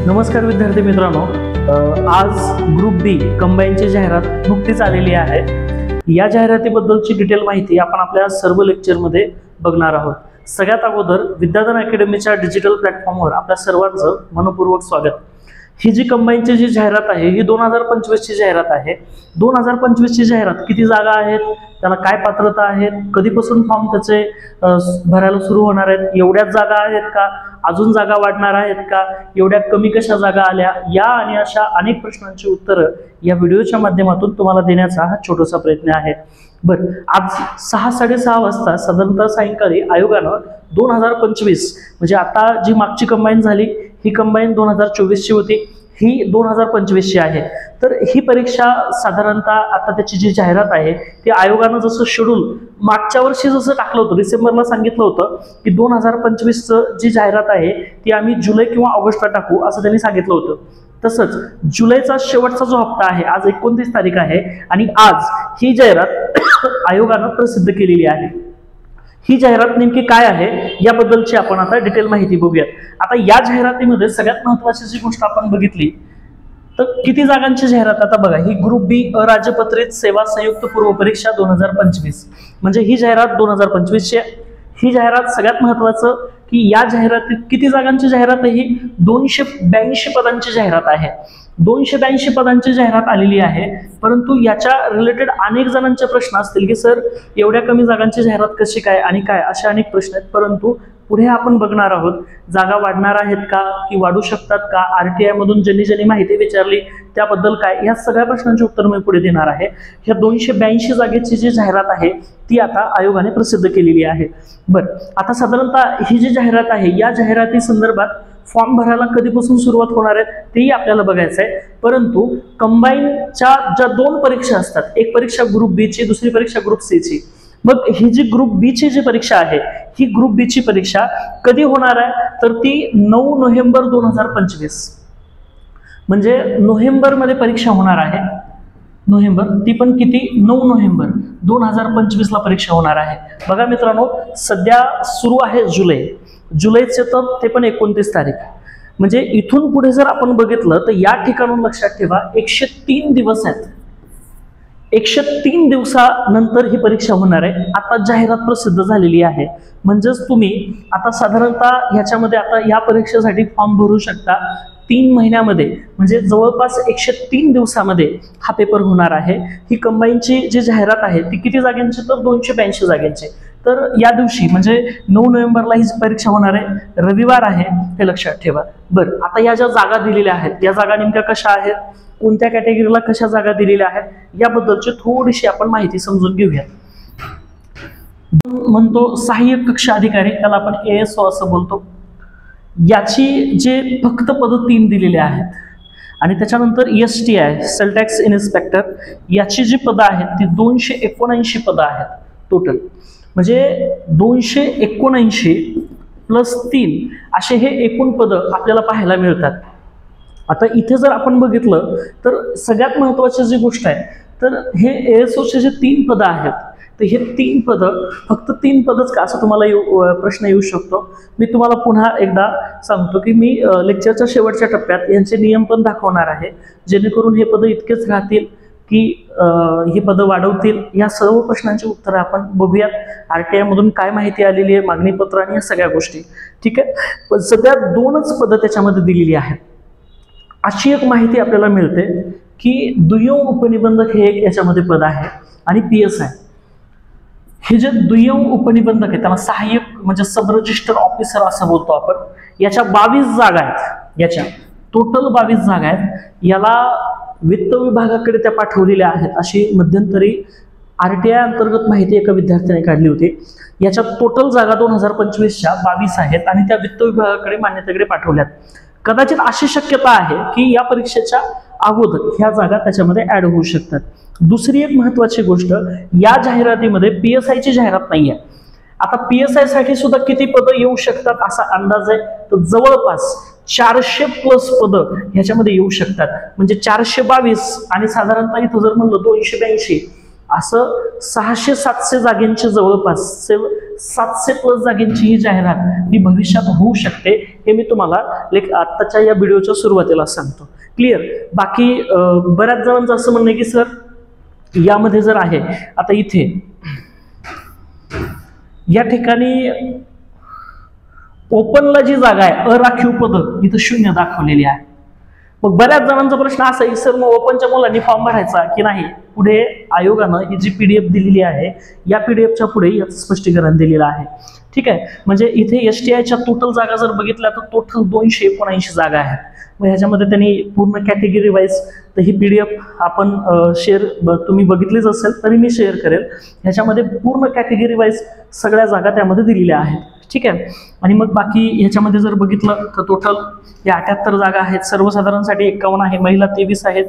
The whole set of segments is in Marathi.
नमस्कार विद्यार्थी मित्रांनो, आज ग्रुप बी कंबाईनची जाहिरात नुकतीच आलेली आहे। या जाहिरातीबद्दलची डिटेल माहिती आपण आपल्या सर्व लेक्चरमध्ये बघणार आहोत। सगळ्यात अगोदर विद्याधन अकॅडमीच्या डिजिटल प्लॅटफॉर्मवर आपल्या सर्वांचं मनपूर्वक स्वागत। ही जी कंबाईनची जी जाहिरात आहे ही 2025 ची जाहिरात आहे। 2025 ची जाहिरात किती जागा आहेत, त्याला काय पात्रता आहेत, कधीपासून फॉर्म त्याचे भरायला सुरू होणार आहेत, एवढ्याच जागा आहेत का, अजून जागा वाढणार आहेत का, एवढ्या कमी कशा जागा आल्या, या आणि अशा अनेक प्रश्नांची उत्तरं या व्हिडिओच्या माध्यमातून तुम्हाला देण्याचा हा छोटासा प्रयत्न आहे। बर, आज 6:30 वाजता साधारणतः सायंकाळी आयोगानं 2025 म्हणजे आता जी मागची कंबाईन झाली ही कंबाईन 2024 ची होती, ही 2025 ची आहे। तर ही परीक्षा साधारणतः आता त्याची जी जाहिरात आहे ती आयोगानं जसं शेड्यूल मागच्या वर्षी जसं टाकलं होतं, डिसेंबरला सांगितलं होतं की 2025 जी जाहिरात आहे ती आम्ही जुलै किंवा ऑगस्टला टाकू असं त्यांनी सांगितलं होतं। तसंच जुलैचा शेवटचा जो हप्ता आहे, आज 29 तारीख आहे आणि आज ही जाहिरात आयोगानं प्रसिद्ध केलेली आहे। ही जाहिरात नेमकी काय आहे याबद्दलची आपण आता डिटेल माहिती बघूया। आता या जाहिरातीमध्ये सगळ्यात महत्त्वाची जी गोष्ट आपण बघितली तर किती जागांची जाहिरात, आता बघा ही ग्रुप बी अराजपत्रित सेवा संयुक्त पूर्व परीक्षा 2025 म्हणजे ही जाहिरात 2025 ची आहे। ही जाहिरात सगळ्यात महत्त्वाचं की या जाहिरातीत किती जागांची जाहिरात आहे, ही 282 पदांची जाहिरात आहे। 282 पदांची जाहिरात आलेली आहे, परंतु याच्या रिलेटेड अनेक जणांचे प्रश्न असतील की सर एवढ्या कमी जागांची जाहिरात कशी काय आणि काय, असे अनेक प्रश्न आहेत। परंतु पुढे आपण बघणार आहोत जागा वाढणार आहेत का की वाढू शकतात का, आरटीआय मधून ज्यांनी माहिती विचारली त्याबद्दल काय, या सगळ्या प्रश्नांची उत्तर मी पुढे देणार आहे। ह्या 282 जागेची जी जाहिरात आहे ती आता आयोगाने प्रसिद्ध केलेली आहे। बरं, आता साधारणतः ही जी जाहिरात आहे या जाहिराती संदर्भात फॉर्म भरायला कधीपासून सुरुवात होणार आहे तेही आपल्याला बघायचं आहे। परंतु कंबाईनच्या ज्या दोन परीक्षा असतात, एक परीक्षा ग्रुप बी ची, दुसरी परीक्षा ग्रुप सी ची। मग ही जी ग्रुप बी ची जी परीक्षा आहे ही ग्रुप बी ची परीक्षा कधी होणार आहे तर ती 9 नोव्हेंबर 2025 म्हणजे नोव्हेंबर मध्ये परीक्षा होणार आहे। नोव्हेंबर, ती पण किती, 9 नोव्हेंबर 2025 ला परीक्षा होणार आहे। बघा मित्रांनो, सध्या सुरू आहे जुलैचे तर ते पण 29 तारीख म्हणजे इथून पुढे जर आपण बघितलं तर या ठिकाणून लक्षात ठेवा 103 दिवस आहेत। 103 दिवसानंतर ही परीक्षा होणार आहे। आता जाहिरात प्रसिद्ध झालेली आहे म्हणजेच तुम्ही आता साधारणतः ह्याच्यामध्ये आता या परीक्षेसाठी फॉर्म भरू शकता 3 महिन्यामध्ये, म्हणजे जवळपास 103 दिवसामध्ये हा पेपर होणार आहे। ही कंबाईनची जी जाहिरात आहे ती किती जागांची तर 282 जागांची। तर या दिवशी म्हणजे 9 नोव्हेंबरला ही परीक्षा होणार आहे, रविवार आहे, हे लक्षात ठेवा। बरं, आता या ज्या जागा दिलेल्या आहेत या जागा नेमक्या कशा आहेत, कोणत्या कॅटेगरीला कशा जागा दिलेल्या आहेत याबद्दलची थोडीशी आपण माहिती समजून घेऊया। म्हणतो सहाय्यक कक्ष अधिकारी, त्याला आपण ASO असं बोलतो। याची जे फक्त पद 3 दिलेले आहेत आणि त्याच्यानंतर STI सेल टॅक्स इन्स्पेक्टर, याची जी पदं आहेत ती 279 पदं आहेत टोटल, म्हणजे 279 प्लस 3 असे हे एकूण पदं आपल्याला पाहायला मिळतात। आता इथे जर आपण बघितलं तर सगळ्यात महत्त्वाची जी गोष्ट आहे तर हे ASOचे जे 3 पदं आहेत तर हे 3 पदं फक्त 3 पदच का असं तुम्हाला प्रश्न येऊ शकतो। मी तुम्हाला पुन्हा एकदा सांगतो की मी लेक्चरच्या शेवटच्या टप्प्यात यांचे नियम पण दाखवणार आहे, जेणेकरून हे पदं इतकेच राहतील की ही पदं वाढवतील। या सर्व प्रश्नांची उत्तरं आपण बघूयात, आरटीआय मधून काय माहिती आलेली आहे, मागणी पत्र आणि या सगळ्या गोष्टी, ठीक आहे। पण सध्या 2च पदं त्याच्यामध्ये दिलेली आहेत। अशी एक माहिती आपल्याला मिळते की दुय्यम उपनिबंधक हे एक याच्यामध्ये पद आहे आणि PSI हे जे दुय्यम उपनिबंधक आहे त्याला सहाय्यक म्हणजे सब रजिस्टर ऑफिसर असं बोलतो आपण। याच्या 22 जागा आहेत, याच्या टोटल 22 जागा आहेत। याला वित्त विभागाकडे त्या पाठवलेल्या आहेत अशी मध्यंतरी आरटीआय अंतर्गत माहिती एका विद्यार्थ्याने काढली होती। याच्या टोटल जागा 2025च्या 22 आहेत आणि त्या वित्त विभागाकडे मान्यतेकडे पाठवल्यात। कदाचित अशी शक्यता आहे की या परीक्षेच्या अगोदर ह्या जागा त्याच्यामध्ये ऍड होऊ शकतात। दुसरी एक महत्त्वाची गोष्ट, या जाहिरातीमध्ये PSI ची जाहिरात नाहीये। आता PSI साठी सुद्धा किती पदं येऊ शकतात असा अंदाज आहे, तर जवळपास 400 प्लस पदं ह्याच्यामध्ये येऊ शकतात, म्हणजे 422 आणि साधारणतः इथं जर म्हणलं 282 असं 600-700 जागेंची जवळपास 700 प्लस जागेंची ही जाहिरात ही भविष्यात होऊ शकते, हे मी तुम्हाला आत्ताच्या या व्हिडिओच्या सुरुवातीला सांगतो. क्लिअर. बाकी बऱ्याच जणांचं असं म्हणणं आहे की सर यामध्ये जर आहे, आता इथे या ठिकाणी ओपनला जी जागा आहे अराखीव पद इथं 0 दाखवलेली आहे. मग बऱ्याच जणांचा प्रश्न असा आहे सर मग ओपनच्या मुलांनी फॉर्म भरायचा की नाही. पुढे आयोगानं ही जी PDF दिलेली आहे या PDFच्या पुढे याचं स्पष्टीकरण दिलेलं आहे. ठीक आहे. म्हणजे इथे STIच्या टोटल जागा जर बघितल्या तर टोटल 279 जागा आहेत. मग ह्याच्यामध्ये त्यांनी पूर्ण कॅटेगरी वाईज तर ही PDF आपण शेअर तुम्ही बघितलीच असेल तरी मी शेअर करेल. ह्याच्यामध्ये पूर्ण कॅटेगरी वाईज सगळ्या जागा त्यामध्ये दिलेल्या आहेत. ठीक आहे. आणि मग बाकी ह्याच्यामध्ये जर बघितलं तर टोटल या 78 जागा आहेत. सर्वसाधारणसाठी 51 आहे, महिला 23 आहेत,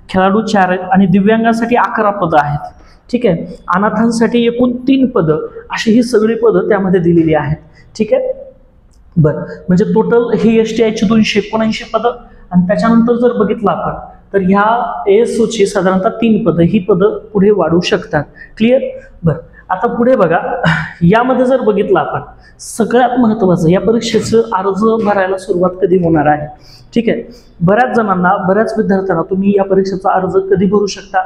खेळाडू 4 आहेत आणि दिव्यांगांसाठी 11 पदं आहेत. ठीक आहे. अनाथांसाठी एकूण 3 पदं अशी ही सगळी पदं त्यामध्ये दिलेली आहेत. ठीक आहे. बरं, म्हणजे टोटल ही STIची 279 पदं आणि त्याच्यानंतर जर बघितलं आपण तर ह्या ASOची साधारणतः 3 पदं ही पदं पुढे वाढू शकतात. क्लिअर. बरं, आता पुढे बघा, यामध्ये जर बघितलं आपण सगळ्यात महत्त्वाचं या परीक्षेचं अर्ज भरायला सुरुवात कधी होणार आहे. ठीक आहे. बऱ्याच जणांना बऱ्याच विद्यार्थ्यांना तुम्ही या परीक्षेचा अर्ज कधी भरू शकता,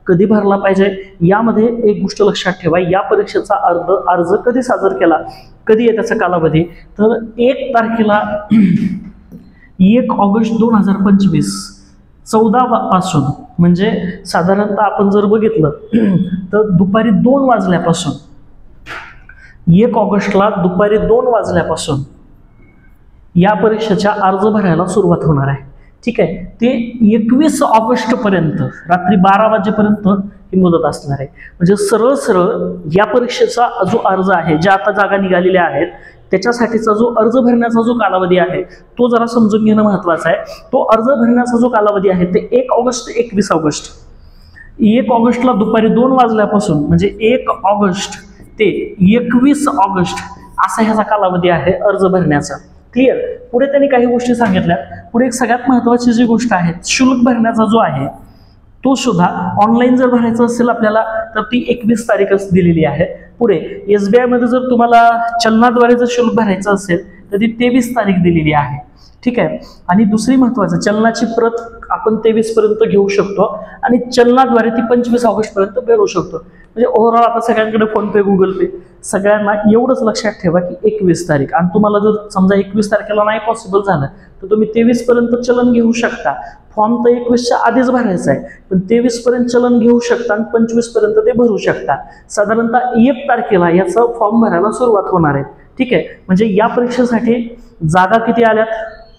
कधी भरला पाहिजे, यामध्ये एक गोष्ट लक्षात ठेवा. या परीक्षेचा अर्ज कधी सादर केला, कधी आहे त्याचा कालावधी, तर 1 तारखेला 1 ऑगस्ट 2025 14 पासून म्हणजे साधारणतः आपण जर बघितलं तर दुपारी 2 वाजल्यापासून 1 ऑगस्टला दुपारी 2 वाजल्यापासून या परीक्षेच्या अर्ज भरायला सुरुवात होणार आहे. ठीक आहे. ते 21 ऑगस्ट पर्यंत रात्री 12 वाजेपर्यंत ही मुदत असणार आहे. म्हणजे सरळ सरळ या परीक्षेचा जो अर्ज आहे, ज्या आता जागा निघालेल्या आहेत त्याच्यासाठीचा जो अर्ज भरण्याचा जो कालावधी आहे तो जरा समजून घेणं महत्त्वाचं आहे. तो अर्ज भरण्याचा जो कालावधी आहे ते 1 ऑगस्ट ते 21 ऑगस्ट. 1 ऑगस्टला दुपारी 2 वाजल्यापासून म्हणजे 1 ऑगस्ट ते 21 ऑगस्ट असा ह्याचा कालावधी आहे अर्ज भरण्याचा. क्लिअर. पुढे त्यांनी काही गोष्टी सांगितल्या. पुढे एक सगळ्यात महत्त्वाची जी गोष्ट आहे, शुल्क भरण्याचा जो आहे तो सुद्धा ऑनलाईन जर भरायचं असेल आपल्याला तर ती 21 तारीखच दिलेली आहे. पुढे SBI मध्ये जर तुम्हाला चलनाद्वारे जर शुल्क भरायचं असेल तर ती 23 तारीख दिलेली आहे. ठीक आहे. आणि दुसरी महत्त्वाचं, चलनाची प्रत आपण 23 पर्यंत घेऊ शकतो आणि चलनाद्वारे ती 25 ऑगस्ट पर्यंत भरू शकतो. म्हणजे ओव्हरऑल आता सगळ्यांकडे फोनपे, गुगल पे, सगळ्यांना एवढंच लक्षात ठेवा की 21 तारीख. आणि तुम्हाला जर समजा 21 तारखेला नाही पॉसिबल झालं तर तुम्ही 23 पर्यंत चलन घेऊ शकता. फॉर्म तर 21च्या आधीच भरायचा आहे, पण 23 पर्यंत चलन घेऊ शकता आणि 25 पर्यंत ते भरू शकता. साधारणतः 1 तारखेला याचा फॉर्म भरायला सुरुवात होणार आहे. ठीक आहे. म्हणजे या परीक्षेसाठी जागा किती आल्यात,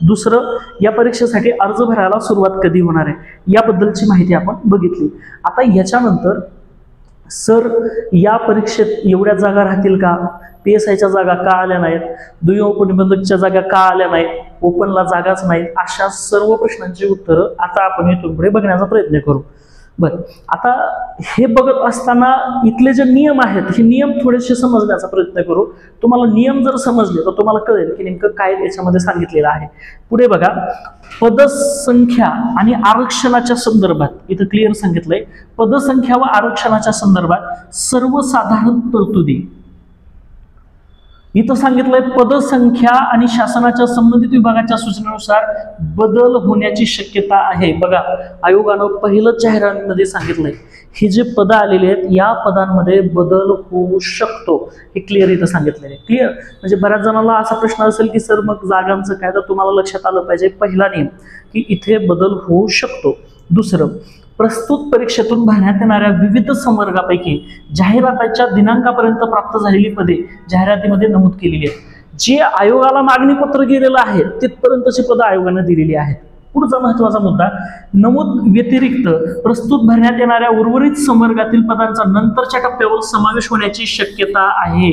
दुसरं या परीक्षेसाठी अर्ज भरायला सुरुवात कधी होणार आहे याबद्दलची माहिती आपण बघितली. आता याच्यानंतर सर या परीक्षेत एवढ्या जागा राहतील का, PSIच्या जागा का आल्या नाहीत, दुय्यम उपनिबंधकच्या जागा का आल्या नाहीत, ओपनला जागाच नाहीत, अशा सर्व प्रश्नांची उत्तरं आता आपण इथून पुढे बघण्याचा प्रयत्न करू. बरं, आता हे बघत असताना इथले जे नियम आहेत हे नियम थोडेसे समजण्याचा प्रयत्न करू. तुम्हाला नियम जर समजले तर तुम्हाला कळेल की नेमकं काय त्याच्यामध्ये सांगितलेलं आहे. पुढे बघा, पदसंख्या आणि आरक्षणाच्या संदर्भात इथं क्लिअर सांगितलंय. पदसंख्या व आरक्षणाच्या संदर्भात सर्वसाधारण तरतुदी इथं सांगितलंय. पदसंख्या आणि शासनाच्या संबंधित विभागाच्या सूचनेनुसार बदल होण्याची शक्यता आहे. बघा, आयोगानं पहिलंच जाहिरातीमध्ये सांगितलंय ही जे पदं आलेली आहेत या पदांमध्ये बदल होऊ शकतो, हे क्लिअर इथं सांगितलेलं आहे. क्लिअर. म्हणजे बऱ्याच जणांना असा प्रश्न असेल की सर मग जागांचं काय, तर तुम्हाला लक्षात आलं पाहिजे पहिला नियम की इथे बदल होऊ शकतो. दुसरं, प्रस्तुत परीक्षेतून भरण्यात येणाऱ्या विविध संवर्गापैकी जाहिरातीच्या दिनांकापर्यंत प्राप्त झालेली पदे जाहिरातीमध्ये नमूद केलेली आहेत. जे आयोगाला मागणीपत्र गेलेलं आहे तिथपर्यंतची पदं आयोगाने दिलेली आहेत. पुढचा महत्त्वाचा मुद्दा, नमूद व्यतिरिक्त प्रस्तुत भरण्यात येणाऱ्या उर्वरित संवर्गातील पदांचा नंतरच्या टप्प्यावर समावेश होण्याची शक्यता आहे.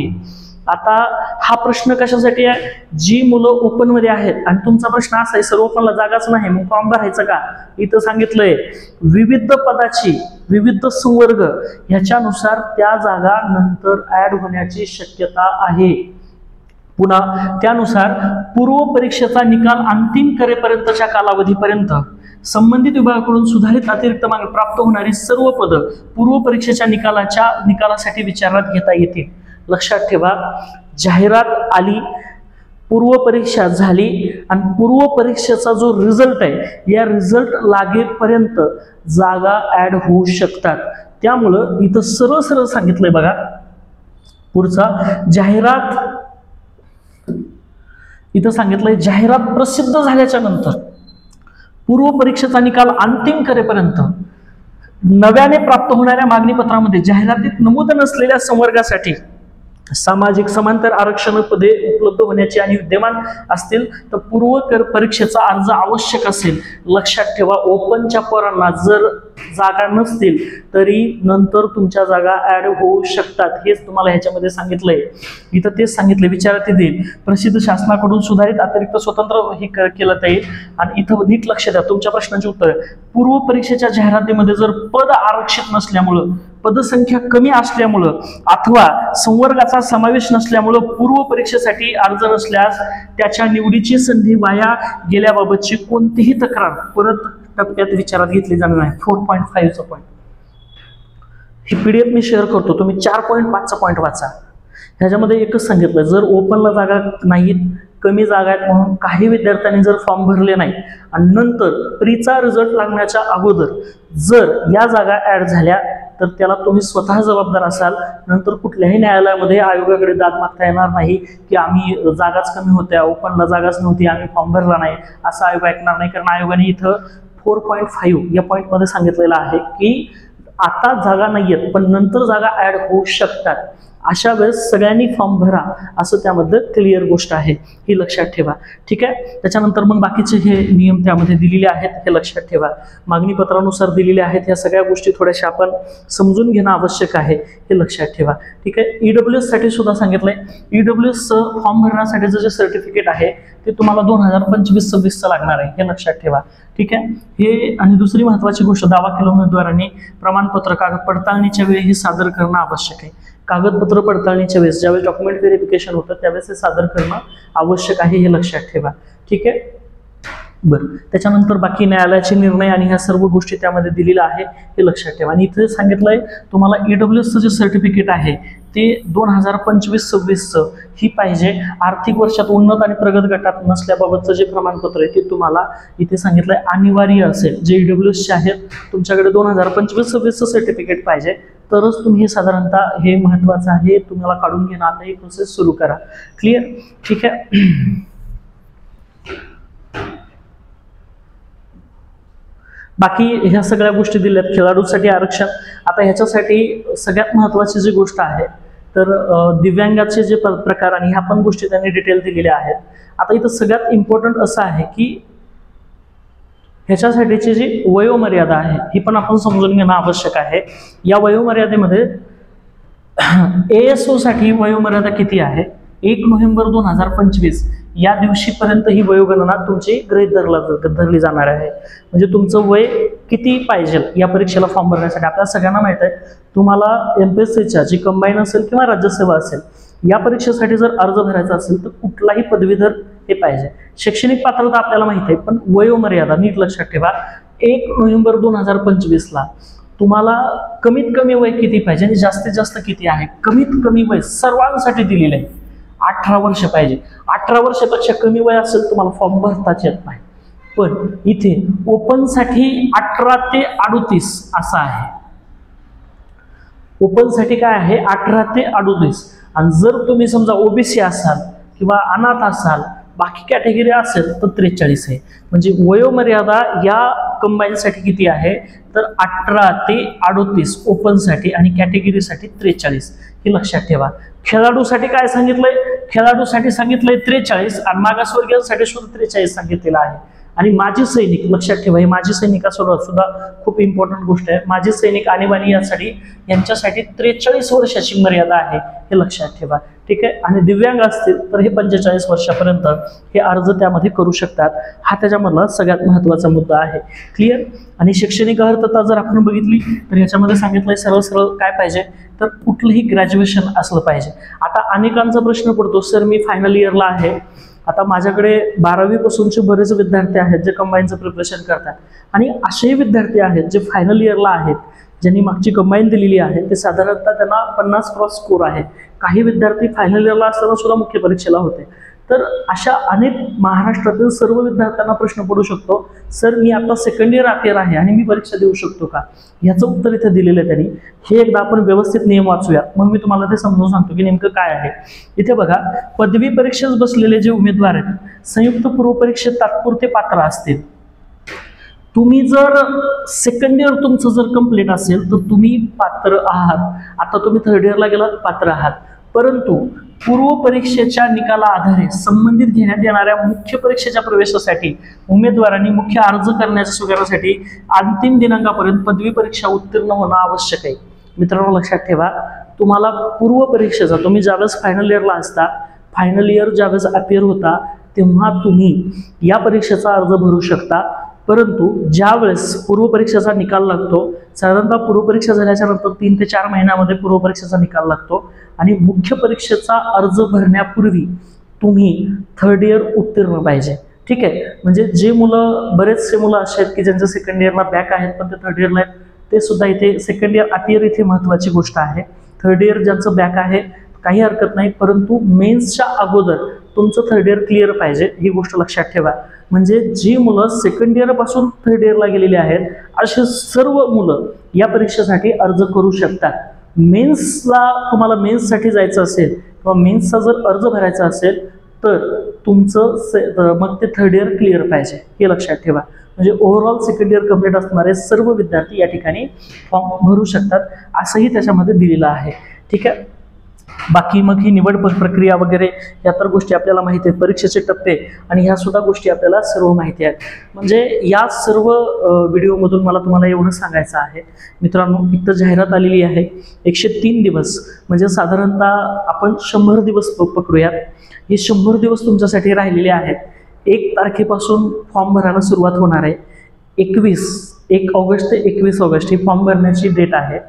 आता हा प्रश्न कशासाठी आहे, जी मुलं ओपन मध्ये आहेत आणि तुमचा प्रश्न असा आहे सर ओपनला जागाच नाही मग फॉर्म भरायचं का, इथं सांगितलंय विविध पदाची विविध संवर्ग ह्याच्यानुसार त्या जागा नंतर ऍड होण्याची शक्यता आहे. पुन्हा त्यानुसार पूर्व परीक्षेचा निकाल अंतिम करेपर्यंतच्या कालावधीपर्यंत संबंधित विभागाकडून सुधारित अतिरिक्त मार्ग प्राप्त होणारी सर्व पदं पूर्व परीक्षेच्या निकालासाठी विचारात घेता येतील. लक्षात ठेवा, जाहिरात आली, पूर्व परीक्षा झाली आणि पूर्व परीक्षेचा जो रिझल्ट आहे या रिझल्ट लागेपर्यंत जागा ऍड होऊ शकतात. त्यामुळं इथं सरळ सरळ सांगितलंय बघा. पुढचा जाहिरात, इथं सांगितलंय जाहिरात प्रसिद्ध झाल्याच्या नंतर पूर्व परीक्षेचा निकाल अंतिम करेपर्यंत नव्याने प्राप्त होणाऱ्या मागणी पत्रामध्ये जाहिरातीत नमूद नसलेल्या संवर्गासाठी सामाजिक समांतर आरक्षण पदे उपलब्ध होण्याची आणि विद्यमान असतील तर पूर्व परीक्षेचा अर्ज आवश्यक असेल. लक्षात ठेवा, ओपनच्या पोरांना जर जागा नसतील तरी नंतर तुमच्या जागा ऍड होऊ शकतात. हेच तुम्हाला ह्याच्यामध्ये सांगितलंय. इथं तेच सांगितले विचारात येईल प्रसिद्ध शासनाकडून सुधारित अतिरिक्त स्वतंत्र हे केलं जाईल. आणि इथं नीट लक्ष द्या, तुमच्या प्रश्नाची उत्तर पूर्व परीक्षेच्या जाहिरातीमध्ये जर पद आरक्षित नसल्यामुळं, पदसंख्या कमी असल्यामुळं अथवा संवर्गाचा समावेश नसल्यामुळं पूर्व परीक्षेसाठी अर्ज नसल्यास त्याच्या निवडीची संधी वाया गेल्याबाबतची कोणतीही तक्रार परत टप्प्यात विचारात घेतली जाणार नाही. 4.5चा पॉईंट ही PDF मी शेअर करतो, तुम्ही 4.5चा पॉईंट वाचा. ह्याच्यामध्ये एकच सांगितलं, जर ओपनला जागा नाहीत, कमी जागा आहेत म्हणून काही विद्यार्थ्यांनी जर फॉर्म भरले नाही आणि नंतर प्रीचा रिझल्ट लागण्याच्या अगोदर जर या जागा ऍड झाल्या तर त्याला तुम्ही स्वतः जबाबदार असाल. नंतर कुठल्याही न्यायालयामध्ये आयोगाकडे दाद मागता येणार नाही की आम्ही जागाच कमी होत्या, ओपनला जागाच नव्हती, आम्ही फॉर्म भरला नाही, असं आयोग ऐकणार नाही. कारण आयोगाने इथं 4.5 या पॉईंटमध्ये सांगितलेलं आहे की आता जागा नाहीयेत पण नंतर जागा ऍड होऊ शकतात. अशा वेळेस सगळ्यांनी फॉर्म भरा असं त्यामध्ये क्लिअर गोष्ट आहे, ही लक्षात ठेवा. ठीक आहे, त्याच्यानंतर मग बाकीचे हे नियम त्यामध्ये दिलेले आहेत, हे लक्षात ठेवा. मागणी पत्रानुसार दिलेले आहेत. या सगळ्या गोष्टी थोड्याशा आपण समजून घेणं आवश्यक आहे, हे लक्षात ठेवा. ठीक आहे, EWS साठी सुद्धा सांगितलंय. EWS फॉर्म भरण्यासाठीचं जे सर्टिफिकेट आहे ते तुम्हाला 2025-26 लागणार आहे, हे लक्षात ठेवा. ठीक आहे, हे आणि दुसरी महत्वाची गोष्ट, दावा केलेल्या उमेदवारांनी प्रमाणपत्र कागद पडताळणीच्या वेळी हे सादर करणं आवश्यक आहे. कागदपत्र पडताळणीच्या वेळेस ज्यावेळेस डॉक्युमेंट व्हेरिफिकेशन होतं त्यावेळेस हे सादर करणं आवश्यक आहे, हे लक्षात ठेवा. ठीक आहे, बरं. त्याच्यानंतर बाकी न्यायालयाचे निर्णय आणि ह्या सर्व गोष्टी त्यामध्ये दिलेल्या आहे, हे लक्षात ठेवा. आणि इथे सांगितलंय तुम्हाला EWSचं जे सर्टिफिकेट आहे ते 2025-26 ही पाहिजे. आर्थिक वर्षात उन्नत आणि प्रगत गटात नसल्याबाबतचं जे प्रमाणपत्र आहे ते तुम्हाला इथे सांगितलंय अनिवार्य असेल. जे EWSचे आहेत तुमच्याकडे 2025-26 सर्टिफिकेट पाहिजे तरच तुम्ही हे साधारणतः, हे महत्वाचं आहे, तुम्हाला काढून घेणं. आता ही प्रोसेस सुरू करा. क्लिअर? ठीक आहे. बाकी ह्या सगळ्या गोष्टी दिल्यात. खेळाडूसाठी आरक्षण, आता ह्याच्यासाठी सगळ्यात महत्वाची जी गोष्ट आहे तर दिव्यांगाचे जे प्रकार आणि ह्या पण गोष्टी त्यांनी डिटेल दिलेल्या आहेत. आता इथं सगळ्यात इम्पॉर्टंट असं आहे की ह्याच्यासाठीची जी वयोमर्यादा आहे ही पण आपण समजून घेणं आवश्यक आहे. या वयोमर्यादेमध्ये ASO साठी वयोमर्यादा किती आहे? 1 नोव्हेंबर 2025 या दिवशीपर्यंत ही वयोगणना तुमची गृहीत धरली जाणार आहे. म्हणजे तुमचं वय किती पाहिजे या परीक्षेला फॉर्म भरण्यासाठी. आपल्याला सगळ्यांना माहित आहे, तुम्हाला MPSCच्या जी कंबाईन असेल किंवा राज्यसेवा असेल या परीक्षेसाठी जर अर्ज भरायचा असेल तर कुठलाही पदवीधर हे पाहिजे. शैक्षणिक पात्रता आपल्याला माहित आहे, पण वयोमर्यादा नीट लक्षात ठेवा. 1 नोव्हेंबर 2025 तुम्हाला कमीत कमी वय किती पाहिजे आणि जास्तीत जास्त किती आहे? कमीत कमी वय सर्वांसाठी दिलेलं आहे 18 वर्ष पाहिजे. 18 वर्षापेक्षा कमी वय असेल तुम्हाला फॉर्म भरताच येत नाही. पण इथे ओपनसाठी 18 ते 38 असं आहे. ओपनसाठी काय आहे? 18 ते 38. आणि जर तुम्ही समजा OBC असाल किंवा अनाथ असाल, बाकी कॅटेगरी असेल तर 43 आहे. म्हणजे वयोमर्यादा या कंबाईनसाठी किती आहे तर 18 ते 38 ओपनसाठी आणि कॅटेगरीसाठी 43, हे लक्षात ठेवा. खेळाडूसाठी काय सांगितलंय? खेळाडूसाठी सांगितलंय 43 आणि मागासवर्गीयांसाठी सुद्धा 43 सांगितलेलं आहे. आणि माजी सैनिक लक्षात ठेवा, हे माजी सैनिकासोबत सुद्धा खूप इम्पॉर्टंट गोष्ट आहे. माजी सैनिक आणीबाणी यांच्यासाठी 43 वर्षाची मर्यादा आहे, हे लक्षात ठेवा. ठीक आहे, आणि दिव्यांग असतील तर हे 45 वर्षापर्यंत हे अर्ज त्यामध्ये करू शकतात. हा त्याच्यामधला सगळ्यात महत्वाचा मुद्दा आहे. क्लिअर? आणि शैक्षणिक अर्हता जर आपण बघितली तर याच्यामध्ये सांगितलंय सरळ सरळ काय पाहिजे तर कुठलंही ग्रॅज्युएशन असलं पाहिजे. आता अनेकांचा प्रश्न पडतो, सर मी फायनल इयरला आहे आता माझ्याकडे 12वी पासूनचे बरेच विद्यार्थी आहेत जे कंबाईनचं प्रिपरेशन करतात, आणि असेही विद्यार्थी आहेत जे फायनल इयरला आहेत, ज्यांनी मागची कंबाईन दिलेली आहे, ते साधारणतः त्यांना 50 क्रॉस स्कोर आहे. काही विद्यार्थी फायनल इयरला असताना सुद्धा मुख्य परीक्षेला होते. तर अशा अनेक महाराष्ट्रातील सर्व विद्यार्थ्यांना प्रश्न पडू शकतो, सर मी आता सेकंड इयर अपियर आहे आणि मी परीक्षा देऊ शकतो का? याचं उत्तर इथे दिलेलं आहे त्यांनी. हे एकदा आपण व्यवस्थित नियम वाचूया, मग मी तुम्हाला ते समजून सांगतो की नेमकं काय आहे. इथे बघा, पदवी परीक्षेस बसलेले जे उमेदवार आहेत, संयुक्त पूर्व परीक्षेत तात्पुरते पात्र असतील. तुम्ही जर सेकंड इयर तुमचं जर कंप्लीट असेल तर तुम्ही पात्र आहात. आता तुम्ही थर्ड इयरला गेलात, पात्र आहात. परंतु पूर्व परीक्षेच्या निकाला आधारे संबंधित घेण्यात येणाऱ्या मुख्य परीक्षेच्या प्रवेशासाठी उमेदवारांनी मुख्य अर्ज करण्याच्या स्वीकारासाठी अंतिम दिनांकापर्यंत पदवी परीक्षा उत्तीर्ण होणं आवश्यक आहे. मित्रांनो लक्षात ठेवा, तुम्हाला पूर्व परीक्षेचा, तुम्ही ज्यावेळेस फायनल इयरला असता, फायनल इयर ज्यावेळेस अपियर होता, तेव्हा तुम्ही या परीक्षेचा अर्ज भरू शकता. परंतु ज्यावेळेस पूर्व परीक्षेचा निकाल लागतो, साधारणतः पूर्व परीक्षा झाल्याच्या नंतर 3 ते 4 महिन्यामध्ये पूर्व परीक्षेचा निकाल लागतो, आणि मुख्य परीक्षेचा अर्ज भरण्यापूर्वी तुम्ही थर्ड इयर उत्तीर्ण पाहिजे. ठीक आहे, म्हणजे जे मुलं, बरेचसे मुलं असे आहेत की ज्यांच्या सेकंड इयरला बॅक आहेत पण ते थर्ड इयरला आहेत, ते सुद्धा इथे सेकंड इयर अपियर इथे महत्त्वाची गोष्ट आहे. थर्ड इयर ज्यांचं बॅक आहे काही हरकत नाही, परंतु मेन्सच्या अगोदर तुमचं थर्ड इयर क्लिअर पाहिजे, ही गोष्ट लक्षात ठेवा. म्हणजे जी मुलं सेकंड इयर पासून थर्ड इयरला गेलेली आहेत, असे सर्व मुलं या परीक्षेसाठी अर्ज करू शकतात. मेन्सला, तुम्हाला मेन्ससाठी जायचं असेल किंवा मेन्सचा जर अर्ज भरायचा असेल तर तुमचं मग ते थर्ड इयर क्लिअर पाहिजे, हे लक्षात ठेवा. म्हणजे ओव्हरऑल सेकंड इयर कंप्लीट असणारे सर्व विद्यार्थी या ठिकाणी फॉर्म भरू शकतात, असंही त्याच्यामध्ये दिलेलं आहे. ठीक आहे, बाकी मग ही निवड प्रक्रिया वगैरे या तर गोष्टी आपल्याला माहिती आहेत, परीक्षेचे टप्पे आणि ह्या सुद्धा गोष्टी आपल्याला सर्व माहिती आहेत. म्हणजे या सर्व व्हिडिओमधून मला तुम्हाला एवढं सांगायचं आहे मित्रांनो, इथं जाहिरात आलेली आहे 103 दिवस, म्हणजे साधारणतः आपण 100 दिवस पकडूयात. हे 100 दिवस तुमच्यासाठी राहिलेले आहेत. 1 तारखेपासून फॉर्म भरायला सुरुवात होणार आहे. 1 ऑगस्ट ते 21 ऑगस्ट ही फॉर्म भरण्याची डेट आहे.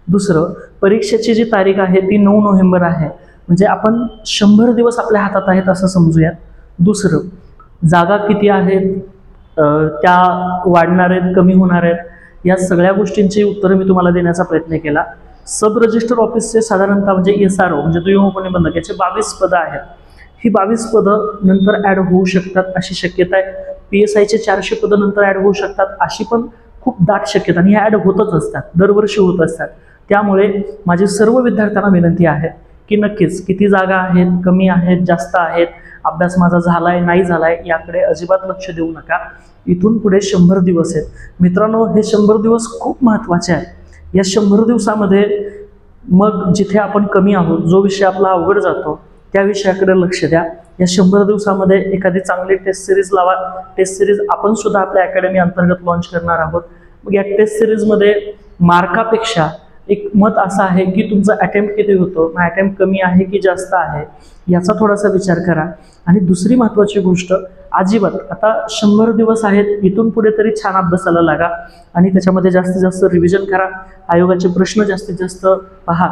दुसरं, परीक्षेची जी तारीख आहे ती 9 नोव्हेंबर आहे. म्हणजे आपण 100 दिवस आपल्या हातात आहेत असं समजूयात. दुसरं, जागा किती आहेत, त्या वाढणार आहेत, कमी होणार आहेत, या सगळ्या गोष्टींची उत्तरं मी तुम्हाला देण्याचा प्रयत्न केला. सब रजिस्टर ऑफिसचे साधारणतः म्हणजे SRO म्हणजे दुय्यम निबंधक याचे 22 पदं आहेत. ही 22 पदं नंतर ॲड होऊ शकतात अशी शक्यता आहे. PSIचे 400 पदं नंतर ॲड होऊ शकतात अशी पण खूप दाट शक्यता, आणि हे ॲड होतच असतात, दरवर्षी होत असतात. त्यामुळे माझी सर्व विद्यार्थ्यांना विनंती आहे की नक्कीच किती जागा आहेत, कमी आहेत, जास्त आहेत, अभ्यास माझा झालाय नाही झालाय याकडे अजिबात लक्ष देऊ नका. इथून पुढे 100 दिवस आहेत मित्रांनो. हे 100 दिवस खूप महत्त्वाचे आहेत. या 100 दिवसामध्ये मग जिथे आपण कमी आहोत, जो विषय आपला अवघड जातो त्या विषयाकडे लक्ष द्या. या 100 दिवसामध्ये एखादी चांगली टेस्ट सिरीज लावा. टेस्ट सिरीज आपण सुद्धा आपल्या अकॅडमी अंतर्गत लॉन्च करणार आहोत. मग या टेस्ट सिरीजमध्ये मार्कापेक्षा एक मत असं आहे की तुमचा अटेम्प्ट किती होतो, अटेम्प्ट कमी आहे की जास्त आहे, याचा थोडासा विचार करा. आणि दुसरी महत्त्वाची गोष्ट, अजिबात आता 100 दिवस आहेत, इथून पुढे तरी छान अभ्यासाला लागा आणि त्याच्यामध्ये जास्तीत जास्त रिव्हिजन करा. आयोगाचे प्रश्न जास्तीत जास्त पहा.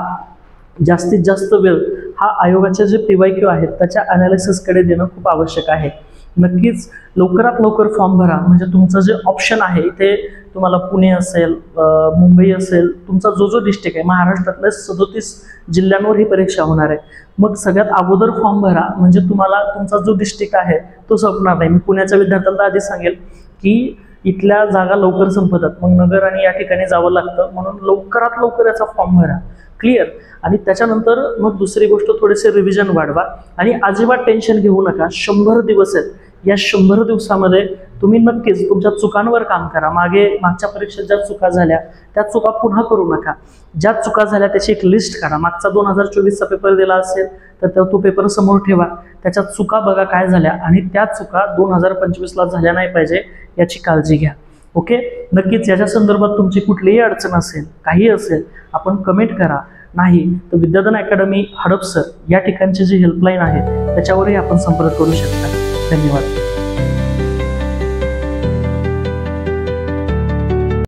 जास्तीत जास्त वेळ हा आयोगाचे जे PYQ आहेत त्याच्या अनालिसिसकडे देणं खूप आवश्यक आहे. नक्कीच लवकरात लवकर फॉर्म भरा. म्हणजे तुमचं जे ऑप्शन आहे, इथे तुम्हाला पुणे असेल, मुंबई असेल, तुमचा जो डिस्ट्रिक्ट आहे, महाराष्ट्रातल्या 37 जिल्ह्यांवर ही परीक्षा होणार आहे. मग सगळ्यात अगोदर फॉर्म भरा, म्हणजे तुम्हाला तुमचा जो डिस्ट्रिक्ट आहे तो संपणार नाही. मी पुण्याच्या विद्यार्थ्यांना आधी सांगेल की इथल्या जागा लवकर संपतात, मग नगर आणि या ठिकाणी जावं लागतं, म्हणून लवकरात लवकर याचा फॉर्म भरा. क्लिअर. आणि त्याच्यानंतर मग दुसरी गोष्ट, थोडेसे रिव्हिजन वाढवा आणि अजिबात टेन्शन घेऊ नका. 100 दिवस आहेत. या 100 दिवसामध्ये तुम्ही नक्कीच तुमच्या चुकांवर काम करा. मागच्या परीक्षेत ज्या चुका झाल्या त्या चुका पुन्हा करू नका. ज्या चुका झाल्या त्याची एक लिस्ट करा. मागचा 2024चा पेपर दिला असेल तर तो पेपर समोर ठेवा, त्याच्या चुका बघा काय झाल्या, आणि त्या चुका 2025ला झाल्या नाही पाहिजे याची काळजी घ्या. ओके, नक्कीच याच्या संदर्भात तुमची कुठलीही अडचण असेल, काही असेल, आपण कमेंट करा. नाही तर विद्याधन अकॅडमी हडपसर या ठिकाणची जी हेल्पलाईन आहे त्याच्यावरही आपण संपर्क करू शकता. धन्यवाद.